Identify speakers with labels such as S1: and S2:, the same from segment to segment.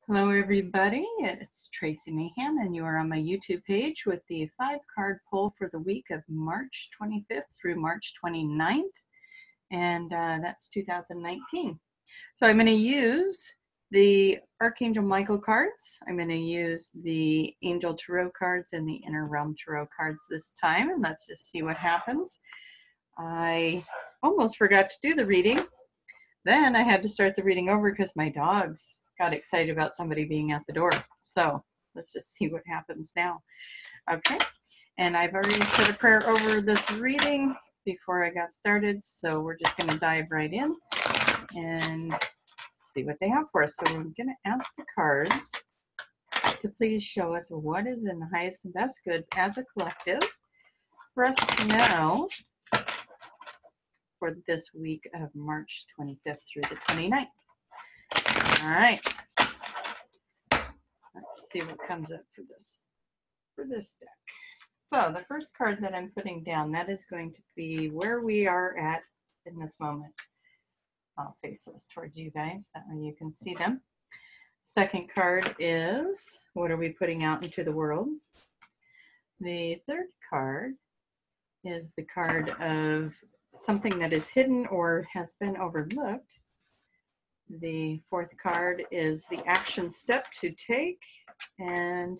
S1: Hello everybody, it's Tracie Mahan and you are on my YouTube page with the 5-card pull for the week of March 25th through March 29th, and that's 2019. So I'm going to use the Archangel Michael cards. I'm going to use the Angel Tarot cards and the Inner Realm Tarot cards this time, and let's just see what happens. I almost forgot to do the reading. Then I had to start the reading over because my dogs got excited about somebody being at the door. So let's just see what happens now. Okay, and I've already said a prayer over this reading before I got started, so we're just going to dive right in and see what they have for us. So we're going to ask the cards to please show us what is in the highest and best good as a collective for us to know for this week of March 25th through the 29th. All right, let's see what comes up for this deck. So the first card that I'm putting down, that is going to be where we are at in this moment. I'll face those towards you guys, that way you can see them. Second card is, what are we putting out into the world? The third card is the card of something that is hidden or has been overlooked. The fourth card is the action step to take, and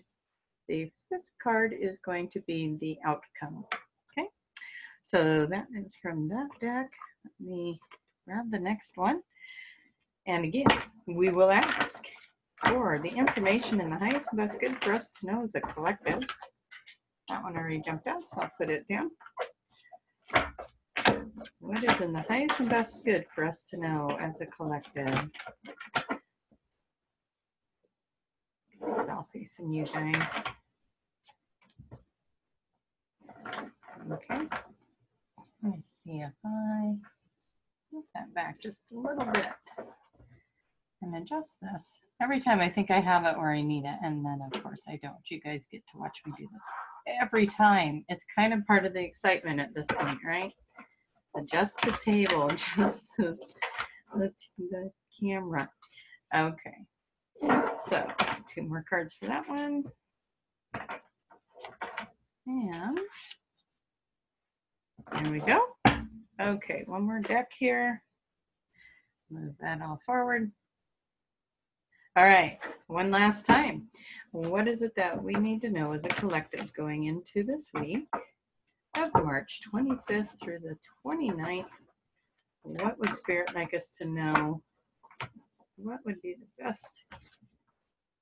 S1: the fifth card is going to be the outcome. Okay, so that is from that deck. Let me grab the next one. And again, we will ask for the information in the highest and best good for us to know as a collective. That one already jumped out, so I'll put it down. What is in the highest and best good for us to know as a collective? I'll facing you guys. Okay. Let me see if I move that back just a little bit and adjust this. Every time I think I have it where I need it, and then of course I don't. You guys get to watch me do this every time. It's kind of part of the excitement at this point, right? Adjust the table, adjust the camera. Okay, so 2 more cards for that one. And there we go. Okay, one more deck here. Move that all forward. All right, one last time. What is it that we need to know as a collective going into this week of March 25th through the 29th? What would Spirit like us to know? What would be the best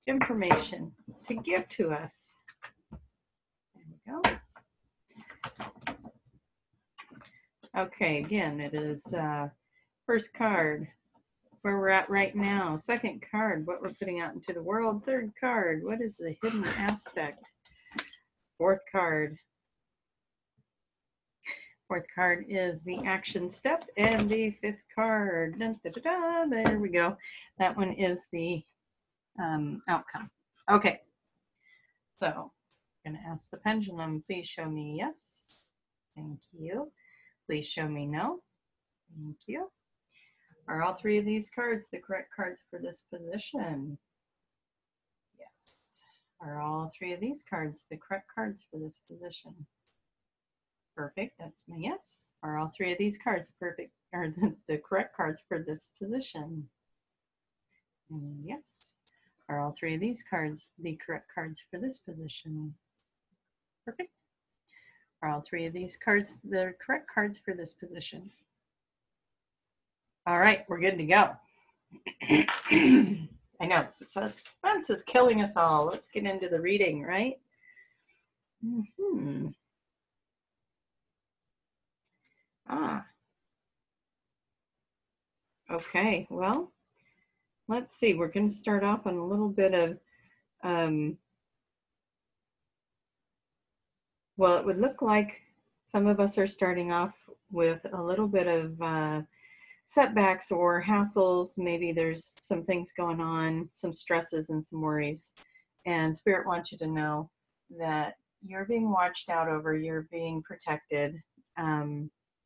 S1: information to give to us? There we go. Okay, again, it is first card, where we're at right now. Second card, what we're putting out into the world. Third card, what is the hidden aspect? Fourth card. Fourth card is the action step, and the fifth card, dun, da, da, da, there we go. That one is the outcome. Okay, so I'm going to ask the pendulum, please show me yes. Thank you. Please show me no. Thank you. Are all 3 of these cards the correct cards for this position? Yes. Are all 3 of these cards the correct cards for this position? Perfect, that's my yes. Are all 3 of these cards perfect, or the correct cards for this position? And yes. Are all 3 of these cards the correct cards for this position? Perfect. Are all 3 of these cards the correct cards for this position? All right, we're good to go. I know, suspense is killing us all. Let's get into the reading, right? Okay, well, let's see. We're going to start off on a little bit of, well, it would look like some of us are starting off with a little bit of setbacks or hassles. Maybe there's some things going on, some stresses and some worries. And Spirit wants you to know that you're being watched out over, you're being protected.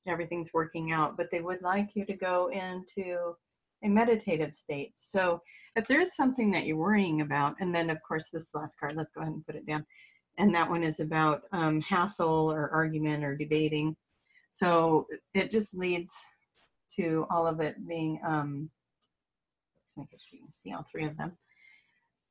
S1: Everything's working out, but they would like you to go into a meditative state. So if there's something that you're worrying about, and then of course this last card, let's go ahead and put it down. And that one is about hassle or argument or debating. So it just leads to all of it being, let's make it see all three of them.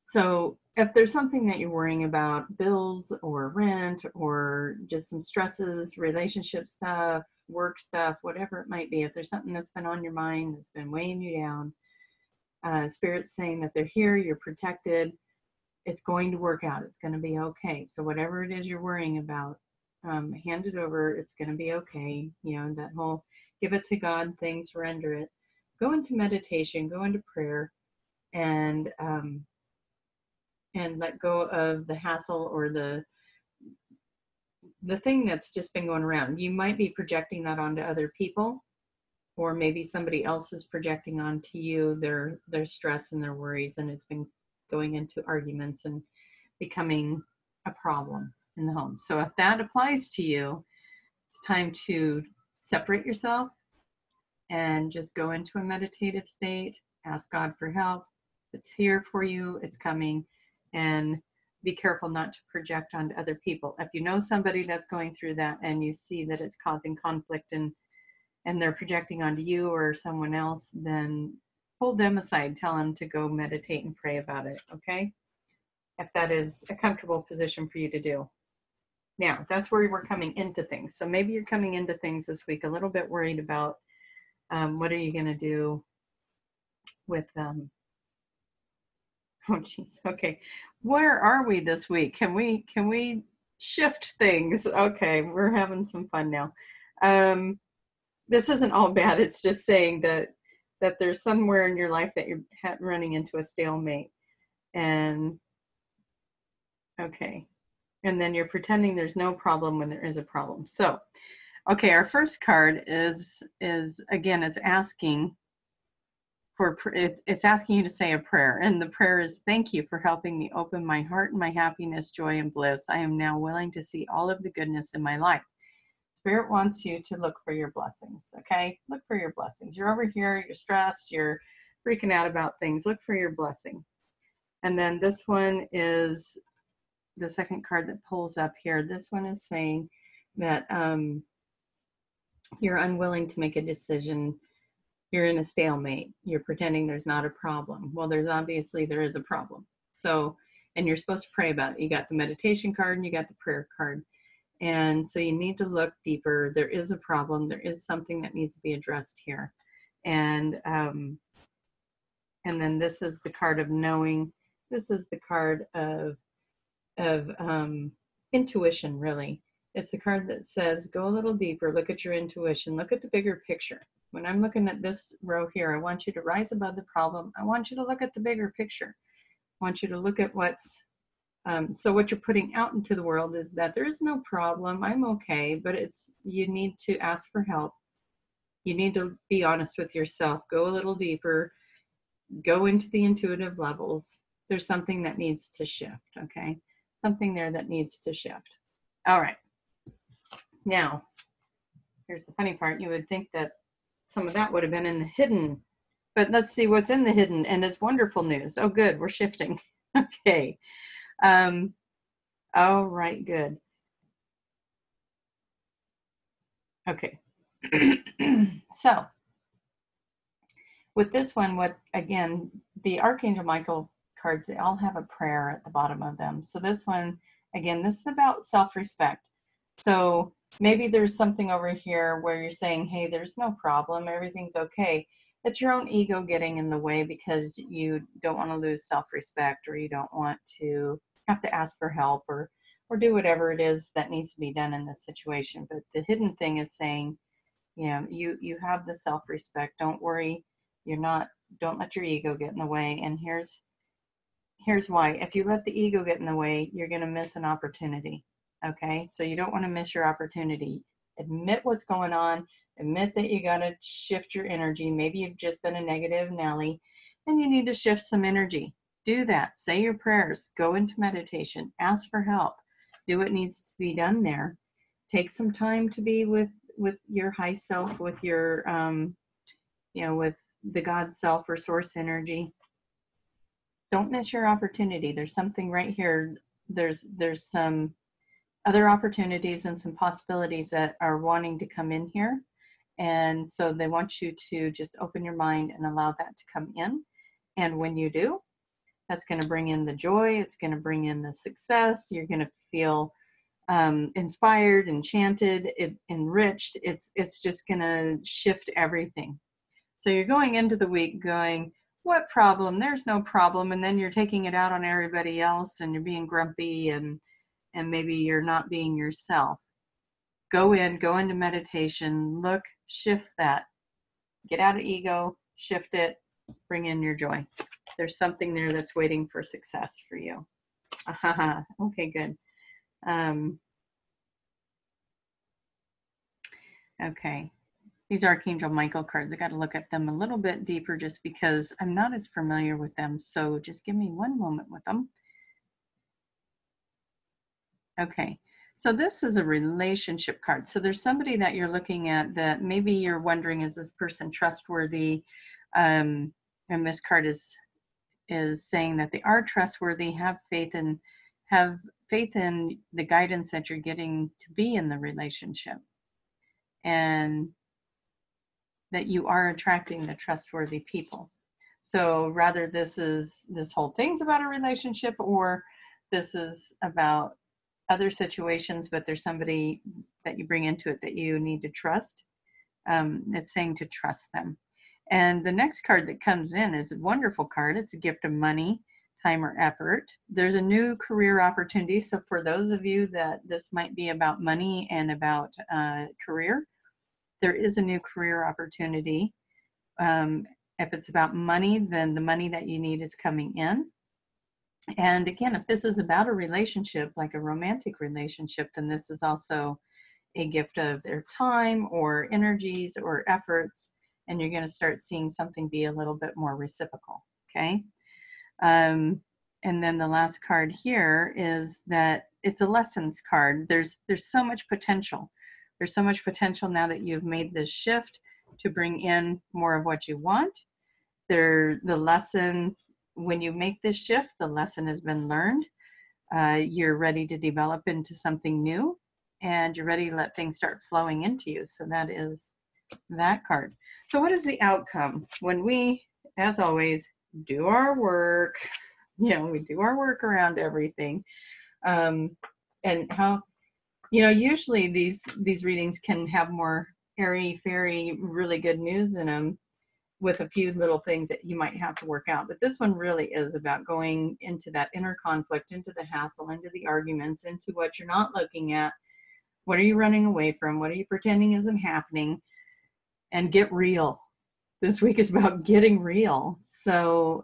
S1: So if there's something that you're worrying about, bills or rent or just some stresses, relationship stuff, work stuff, whatever it might be, if there's something that's been on your mind, that's been weighing you down, Spirit's saying that they're here, you're protected, it's going to work out, it's going to be okay. So whatever it is you're worrying about, hand it over, it's going to be okay. You know, that whole give it to God thing, surrender it. Go into meditation, go into prayer, and let go of the hassle or the thing that's just been going around. You might be projecting that onto other people, or maybe somebody else is projecting onto you their stress and their worries, and it's been going into arguments and becoming a problem in the home. So if that applies to you, it's time to separate yourself and just go into a meditative state, ask God for help. It's here for you, it's coming, and be careful not to project onto other people. If you know somebody that's going through that and you see that it's causing conflict and they're projecting onto you or someone else, then pull them aside, tell them to go meditate and pray about it, okay? If that is a comfortable position for you to do. Now, that's where we're coming into things. So maybe you're coming into things this week a little bit worried about what are you going to do with them. Oh, geez. Okay. Where are we this week? Can we shift things? Okay. We're having some fun now. This isn't all bad. It's just saying that there's somewhere in your life that you're running into a stalemate, and okay. And then you're pretending there's no problem when there is a problem. So, okay, our first card is again, it's asking for, it's asking you to say a prayer. And the prayer is, thank you for helping me open my heart and my happiness, joy, and bliss. I am now willing to see all of the goodness in my life. Spirit wants you to look for your blessings, okay? Look for your blessings. You're over here, you're stressed, you're freaking out about things. Look for your blessing. And then this one is the second card that pulls up here. This one is saying that you're unwilling to make a decision. You're in a stalemate. You're pretending there's not a problem. Well, there is a problem. So, and you're supposed to pray about it. You got the meditation card and you got the prayer card. And so you need to look deeper. There is a problem. There is something that needs to be addressed here. And then this is the card of knowing. This is the card of intuition, really. It's the card that says, go a little deeper, look at your intuition, look at the bigger picture. When I'm looking at this row here, I want you to rise above the problem. I want you to look at the bigger picture. I want you to look at what's, so what you're putting out into the world is that there is no problem, I'm okay, but you need to ask for help. You need to be honest with yourself, go a little deeper, go into the intuitive levels. There's something that needs to shift, okay? Something there that needs to shift. All right. Now, here's the funny part. You would think that some of that would have been in the hidden, but let's see what's in the hidden, and it's wonderful news. Oh, good. We're shifting. Okay. All right, good. Okay. So, with this one, again, the Archangel Michael cards, they all have a prayer at the bottom of them. So this one, again, this is about self-respect. So maybe there's something over here where you're saying, hey, there's no problem, everything's okay. It's your own ego getting in the way because you don't want to lose self-respect, or you don't want to have to ask for help or do whatever it is that needs to be done in this situation. But the hidden thing is saying, you know, you have the self-respect. Don't worry. Don't let your ego get in the way. And here's why. If you let the ego get in the way, you're going to miss an opportunity. Okay, so you don't want to miss your opportunity. Admit what's going on. Admit that you got to shift your energy. Maybe you've just been a negative Nelly and you need to shift some energy. Do that. Say your prayers. Go into meditation. Ask for help. Do what needs to be done there. Take some time to be with your high self, with your, with the God self or source energy. Don't miss your opportunity. There's something right here. There's some other opportunities and some possibilities that are wanting to come in here. And so they want you to just open your mind and allow that to come in. And when you do, that's going to bring in the joy. It's going to bring in the success. You're going to feel inspired, enchanted, enriched. It's just going to shift everything. So you're going into the week going, what problem? There's no problem. And then you're taking it out on everybody else and you're being grumpy and maybe you're not being yourself. Go into meditation, look, shift that. Get out of ego, shift it, bring in your joy. There's something there that's waiting for success for you. Okay, good. Okay. These Archangel Michael cards, I got to look at them a little bit deeper just because I'm not as familiar with them. So just give me one moment with them. Okay. So this is a relationship card. So there's somebody that you're looking at that maybe you're wondering, is this person trustworthy? And this card is saying that they are trustworthy, have faith in the guidance that you're getting to be in the relationship. And that you are attracting the trustworthy people. So rather this whole thing's about a relationship or this is about other situations, but there's somebody that you bring into it that you need to trust. It's saying to trust them. And the next card that comes in is a wonderful card. It's a gift of money, time, or effort. There's a new career opportunity. So for those of you that this might be about money and about career, there is a new career opportunity. If it's about money, then the money that you need is coming in. And again, if this is about a relationship, like a romantic relationship, then this is also a gift of their time or energies or efforts. And you're going to start seeing something be a little bit more reciprocal. Okay. And then the last card here is that it's a lessons card. There's so much potential. There's so much potential now that you've made this shift to bring in more of what you want. The lesson, when you make this shift, the lesson has been learned. You're ready to develop into something new and you're ready to let things start flowing into you. So that is that card. So what is the outcome when we, as always, do our work? We do our work around everything. And how, usually these readings can have more airy-fairy, really good news in them with a few little things that you might have to work out. But this one really is about going into that inner conflict, into the hassle, into the arguments, into what you're not looking at. What are you running away from? What are you pretending isn't happening? And get real. This week is about getting real. So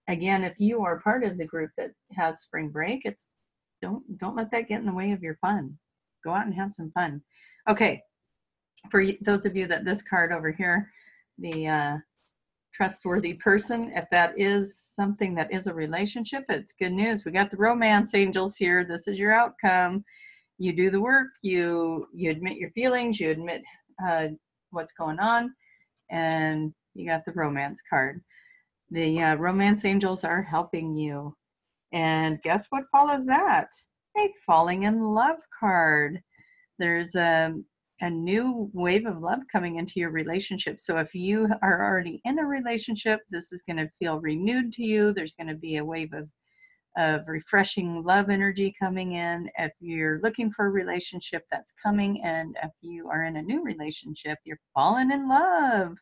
S1: again, if you are part of the group that has spring break, don't let that get in the way of your fun. Go out and have some fun. Okay, for those of you that this card over here, the trustworthy person, if that is something that is a relationship, it's good news. We got the romance angels here. This is your outcome. You do the work. You admit your feelings. You admit what's going on, and you got the romance card. The romance angels are helping you. And guess what follows that? A falling in love card. There's a new wave of love coming into your relationship. So if you are already in a relationship, this is going to feel renewed to you. There's going to be a wave of refreshing love energy coming in. If you're looking for a relationship, that's coming. And if you are in a new relationship, you're falling in love.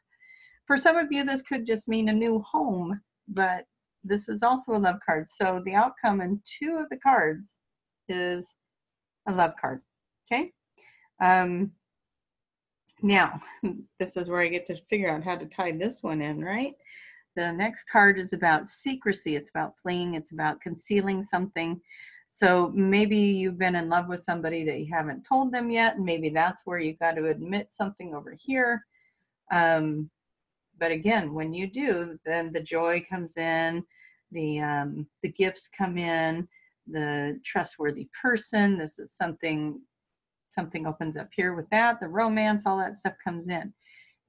S1: For some of you, this could just mean a new home, but this is also a love card. So the outcome in two of the cards is a love card. Okay. Now, this is where I get to figure out how to tie this one in, right? The next card is about secrecy. It's about fleeing. It's about concealing something. So maybe you've been in love with somebody that you haven't told them yet. And maybe that's where you got to admit something over here. But again, when you do, then the joy comes in, the gifts come in, the trustworthy person. This is something opens up here with that, the romance, all that stuff comes in.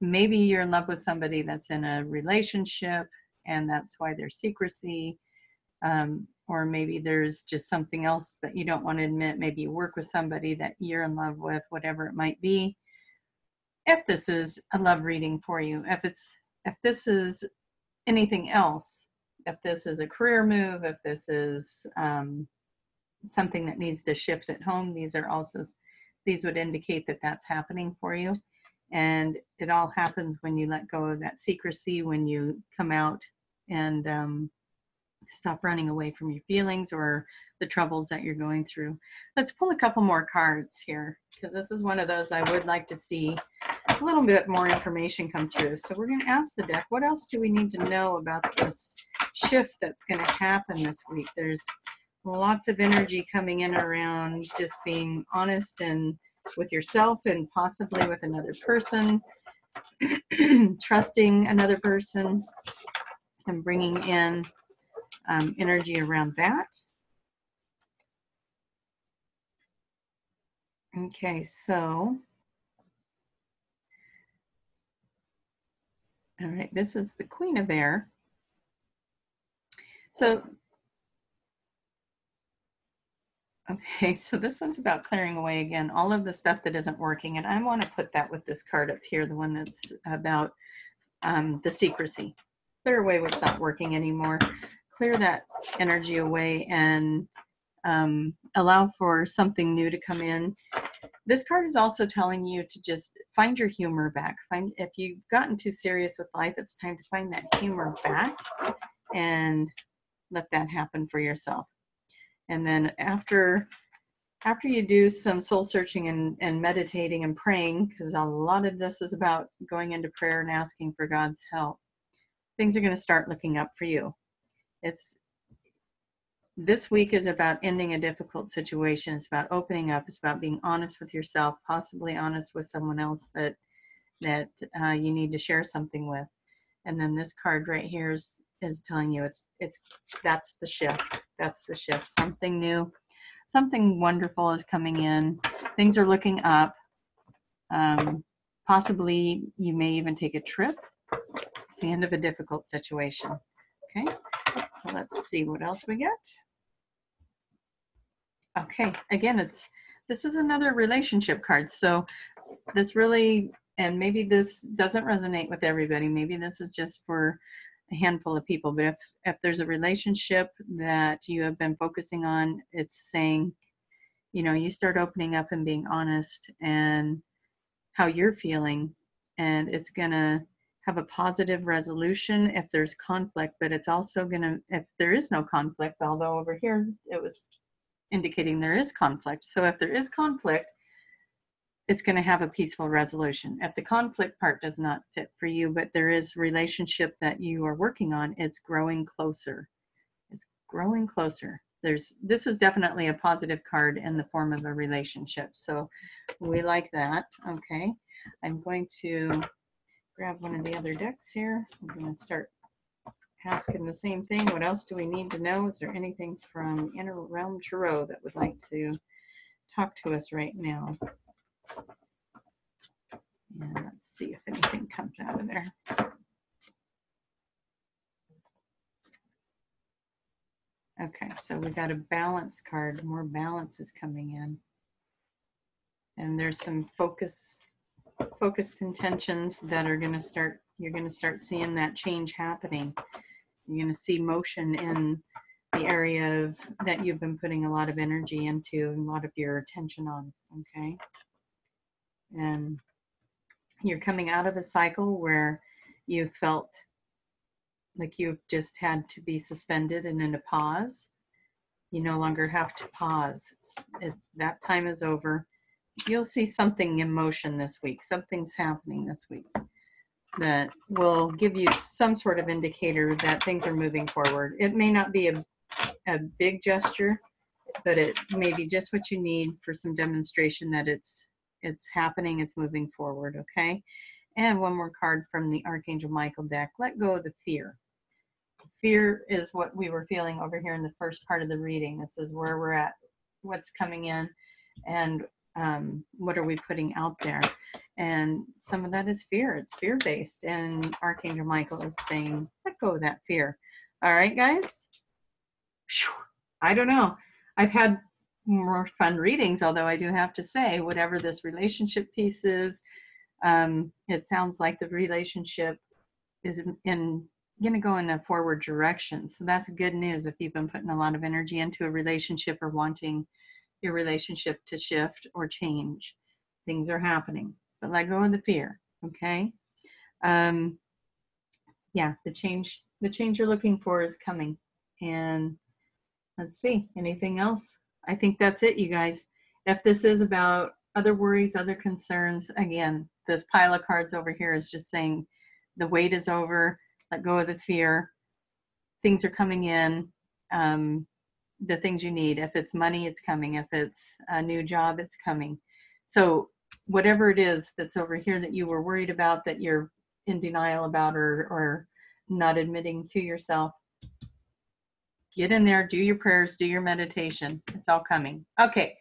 S1: maybe you're in love with somebody that's in a relationship and that's why there's secrecy. Or maybe there's just something else that you don't want to admit. Maybe you work with somebody that you're in love with, whatever it might be. If this is a love reading for you, if this is anything else, if this is a career move, if this is something that needs to shift at home, these would indicate that that's happening for you. And it all happens when you let go of that secrecy, when you come out and stop running away from your feelings or the troubles that you're going through. Let's pull a couple more cards here, because this is one of those I would like to see a little bit more information come through. So we're going to ask the deck, what else do we need to know about this shift that's going to happen this week? There's lots of energy coming in around just being honest and with yourself and possibly with another person, trusting another person and bringing in energy around that. Okay, so, all right, this is the Queen of Air. So, okay, so this one's about clearing away again all of the stuff that isn't working, and I want to put that with this card up here, the one that's about the secrecy. Clear away what's not working anymore. Clear that energy away and allow for something new to come in. This card is also telling you to just find your humor back. If you've gotten too serious with life, it's time to find that humor back and let that happen for yourself. And then after you do some soul searching and meditating and praying, because a lot of this is about going into prayer and asking for God's help, things are going to start looking up for you. This week is about ending a difficult situation. It's about opening up. It's about being honest with yourself, possibly honest with someone else that you need to share something with. And then this card right here is telling you that's the shift. That's the shift. Something new, something wonderful is coming in. Things are looking up. Possibly you may even take a trip. It's the end of a difficult situation. Okay, so let's see what else we get. Okay, again, this is another relationship card. So this really, and maybe this doesn't resonate with everybody. Maybe this is just for a handful of people. But if there's a relationship that you have been focusing on, it's saying, you start opening up and being honest and how you're feeling, and it's gonna have a positive resolution if there's conflict. But it's also gonna, if there is no conflict, although over here it was indicating there is conflict. So if there is conflict, it's going to have a peaceful resolution. If the conflict part does not fit for you, but there is relationship that you are working on, it's growing closer. It's growing closer. This is definitely a positive card in the form of a relationship. So we like that. Okay. I'm going to grab one of the other decks here. I'm going to start asking the same thing. What else do we need to know? Is there anything from Inner Realm Tarot that would like to talk to us right now? And let's see if anything comes out of there. Okay, so we got a balance card. More balance is coming in. And there's some focused intentions that are going to start, you're going to start seeing that change happening. You're going to see motion in the area that you've been putting a lot of energy into and a lot of your attention on, okay? And you're coming out of a cycle where you felt like you've just had to be suspended and in a pause. You no longer have to pause. That time is over. You'll see something in motion this week. Something's happening this week that will give you some sort of indicator that things are moving forward. It may not be a big gesture, but it may be just what you need for some demonstration that it's happening, it's moving forward, okay? And one more card from the Archangel Michael deck. Let go of the fear. Fear is what we were feeling over here in the first part of the reading. This is where we're at, what's coming in. And What are we putting out there? And some of that is fear. It's fear-based. And Archangel Michael is saying, let go of that fear. All right, guys? I don't know. I've had more fun readings, although I do have to say, whatever this relationship piece is, it sounds like the relationship is going to go in a forward direction. So that's good news if you've been putting a lot of energy into a relationship or wanting your relationship to shift or change. Things are happening, but let go of the fear. Okay. Yeah, the change you're looking for is coming. And let's see, anything else? I think that's it, you guys. If this is about other worries, other concerns, again, this pile of cards over here is just saying the wait is over, let go of the fear, things are coming in, the things you need. If it's money, it's coming. If it's a new job, it's coming. So whatever it is that's over here that you were worried about, that you're in denial about or not admitting to yourself, get in there, do your prayers, do your meditation. It's all coming. Okay.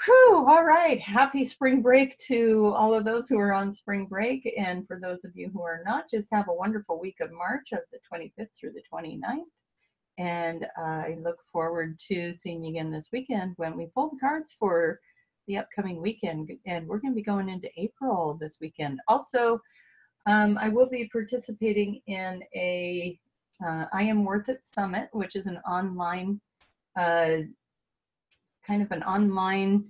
S1: Whew, all right. Happy spring break to all of those who are on spring break. And for those of you who are not, just have a wonderful week of March of the 25th through the 29th. And I look forward to seeing you again this weekend when we pull the cards for the upcoming weekend. And we're going to be going into April this weekend. Also, I will be participating in a I Am Worth It Summit, which is an online, kind of an online,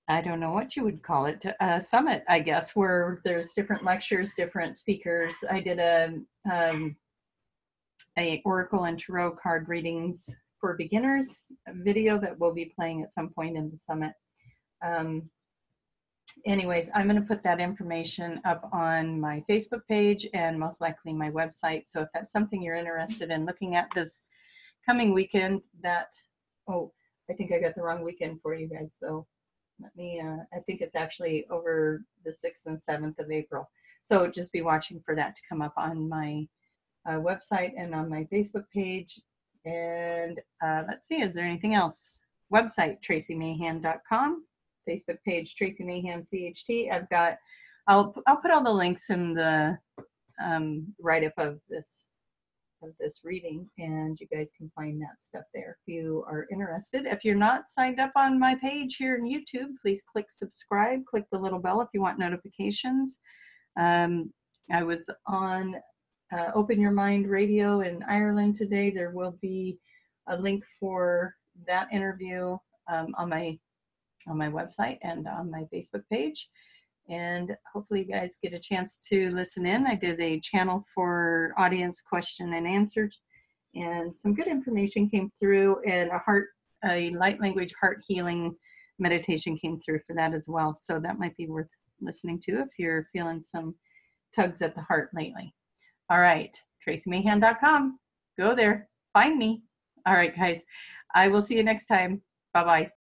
S1: I don't know what you would call it, summit, I guess, where there's different lectures, different speakers. I did a Oracle and Tarot card readings for beginners video that will be playing at some point in the summit. Anyways, I'm going to put that information up on my Facebook page and most likely my website. So if that's something you're interested in looking at this coming weekend, oh, I think I got the wrong weekend for you guys, though. Let me, I think it's actually over the 6th and 7th of April. So just be watching for that to come up on my website and on my Facebook page. And let's see, is there anything else? Website, traciemahan.com. Facebook page, Tracie Mahan CHT. I'll put all the links in the write-up of this reading, and you guys can find that stuff there if you are interested. If you're not signed up on my page here in YouTube, please click subscribe, click the little bell if you want notifications. I was on Open Your Mind Radio in Ireland today. There will be a link for that interview on my website and on my Facebook page. And hopefully you guys get a chance to listen in. I did a channel for audience question and answers, and some good information came through, and a light language heart healing meditation came through for that as well. So that might be worth listening to if you're feeling some tugs at the heart lately. All right, traciemahan.com. Go there, find me. All right, guys, I will see you next time. Bye-bye.